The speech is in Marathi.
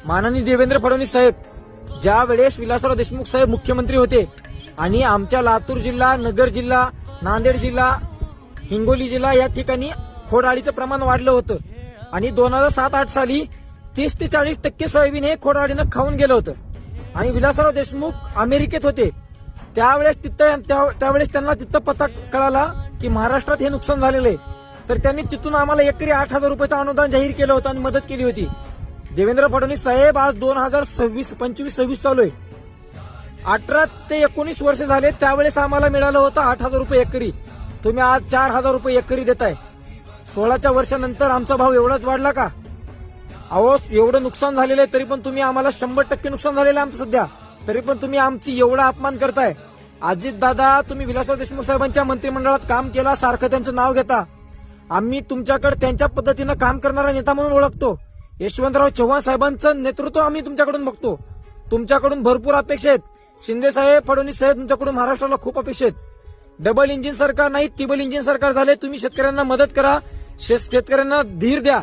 माननीय देवेंद्र फडणवीस साहेब, ज्या वेळेस विलासराव देशमुख साहेब मुख्यमंत्री होते आणि आमच्या लातूर जिल्हा, नगर जिल्हा, नांदेड जिल्हा, हिंगोली जिल्हा या ठिकाणी खोडआळीचं प्रमाण वाढलं होतं आणि 2007-8 साली 30 ते 40% सोयाबीन हे खोडआळीनं खाऊन गेलं होतं आणि विलासराव देशमुख अमेरिकेत होते. त्यावेळेस त्यांना तिथं पत्ता कळाला की महाराष्ट्रात हे नुकसान झालेलं आहे, तर त्यांनी तिथून आम्हाला एकरी 8,000 रुपयाचं अनुदान जाहीर केलं होतं आणि मदत केली होती. देवेंद्र फडणवीस साहेब, आज 2025-26 चालू आहे. 18 ते 19 वर्ष झाले, त्यावेळेस आम्हाला मिळालं होतं 8,000 रुपये एकरी. तुम्ही आज 4,000 रुपये एकरी देताय. 16च्या वर्षानंतर आमचा भाव एवढाच वाढला का? अहो, एवढं नुकसान झालेलं आहे तरी पण तुम्ही आम्हाला 100% नुकसान झालेलं आहे आमचं सध्या, तरी पण तुम्ही आमची एवढा अपमान करताय. अजित दादा, तुम्ही विलासराव देशमुख साहेबांच्या मंत्रिमंडळात काम केला, सारखं त्यांचं नाव घेता. आम्ही तुमच्याकडे त्यांच्या पद्धतीनं काम करणारा नेता म्हणून ओळखतो. यशवंतराव चव्हाण साहेबांचं नेतृत्व आम्ही तुमच्याकडून बघतो. तुमच्याकडून भरपूर अपेक्षा आहेत. शिंदे साहेब, फडणवीस साहेब, तुमच्याकडून महाराष्ट्राला खूप अपेक्षा आहेत. डबल इंजिन सरकार नाही, ट्रिबल इंजिन सरकार झाले. तुम्ही शेतकऱ्यांना मदत करा, शेतकऱ्यांना धीर द्या.